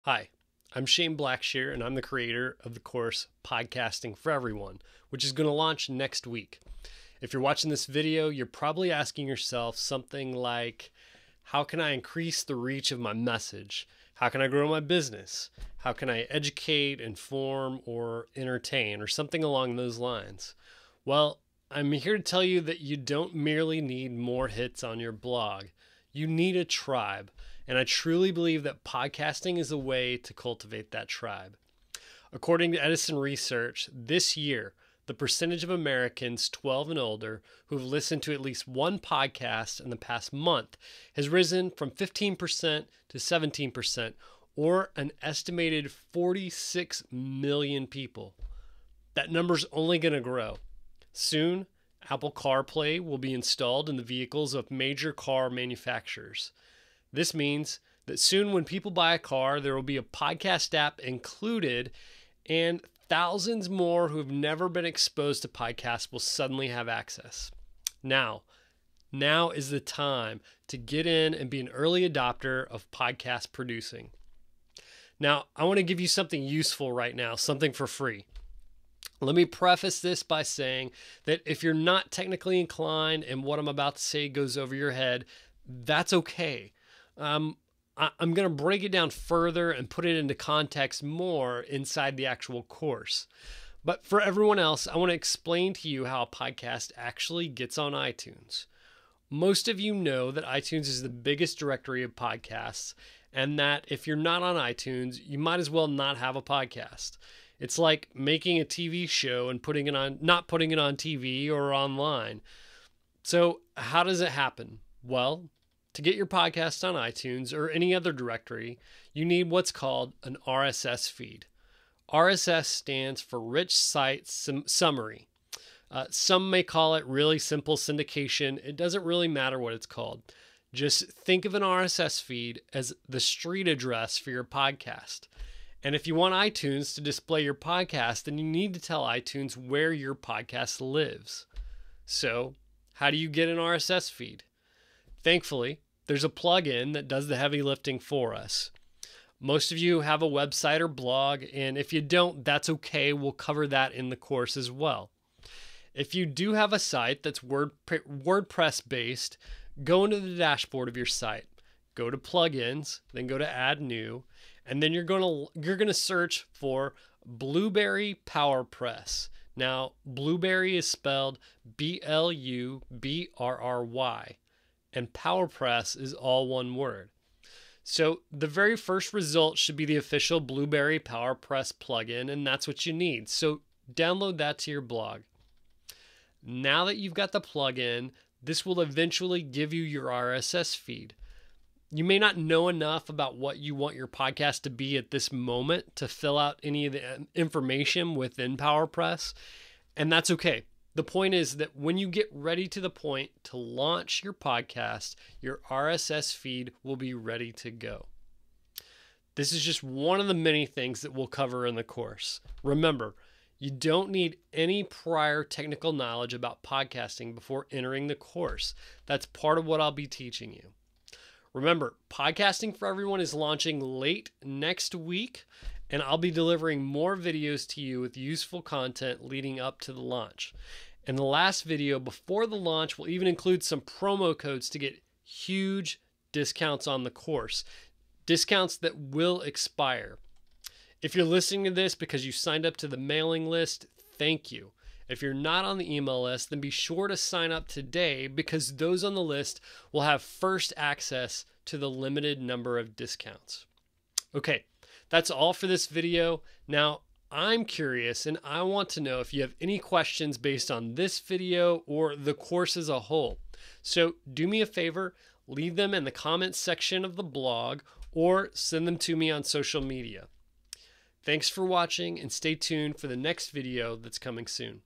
Hi, I'm Shane Blackshear, and I'm the creator of the course Podcasting for Everyone, which is going to launch next week. If you're watching this video, you're probably asking yourself something like, how can I increase the reach of my message? How can I grow my business? How can I educate, inform, or entertain, or something along those lines? Well, I'm here to tell you that you don't merely need more hits on your blog. You need a tribe. And I truly believe that podcasting is a way to cultivate that tribe. According to Edison Research, this year, the percentage of Americans 12 and older who've listened to at least one podcast in the past month has risen from 15% to 17%, or an estimated 46 million people. That number's only going to grow. Soon, Apple CarPlay will be installed in the vehicles of major car manufacturers. This means that soon when people buy a car, there will be a podcast app included, and thousands more who have never been exposed to podcasts will suddenly have access. Now is the time to get in and be an early adopter of podcast producing. Now, I want to give you something useful right now, something for free. Let me preface this by saying that if you're not technically inclined and what I'm about to say goes over your head, that's okay. I'm going to break it down further and put it into context more inside the actual course. But for everyone else, I want to explain to you how a podcast actually gets on iTunes. Most of you know that iTunes is the biggest directory of podcasts, and that if you're not on iTunes, you might as well not have a podcast. It's like making a TV show and not putting it on TV or online. So how does it happen? Well, to get your podcast on iTunes or any other directory, you need what's called an RSS feed. RSS stands for Rich Site Summary. Some may call it really simple syndication. It doesn't really matter what it's called. Just think of an RSS feed as the street address for your podcast. And if you want iTunes to display your podcast, then you need to tell iTunes where your podcast lives. So, how do you get an RSS feed? Thankfully, there's a plugin that does the heavy lifting for us. Most of you have a website or blog, and if you don't, that's okay. We'll cover that in the course as well. If you do have a site that's WordPress based, go into the dashboard of your site, go to plugins, then go to add new, and then you're going to search for Blueberry PowerPress. Now, Blueberry is spelled Blubrry. And PowerPress is all one word. So the very first result should be the official Blueberry PowerPress plugin, and that's what you need. So download that to your blog. Now that you've got the plugin, this will eventually give you your RSS feed. You may not know enough about what you want your podcast to be at this moment to fill out any of the information within PowerPress, and that's okay. The point is that when you get ready to the point to launch your podcast, your RSS feed will be ready to go. This is just one of the many things that we'll cover in the course. Remember, you don't need any prior technical knowledge about podcasting before entering the course. That's part of what I'll be teaching you. Remember, Podcasting for Everyone is launching late next week, and I'll be delivering more videos to you with useful content leading up to the launch. And the last video before the launch will even include some promo codes to get huge discounts on the course. Discounts that will expire. If you're listening to this because you signed up to the mailing list, thank you. If you're not on the email list, then be sure to sign up today because those on the list will have first access to the limited number of discounts. Okay, that's all for this video. Now, I'm curious and I want to know if you have any questions based on this video or the course as a whole. So do me a favor, leave them in the comments section of the blog or send them to me on social media. Thanks for watching and stay tuned for the next video that's coming soon.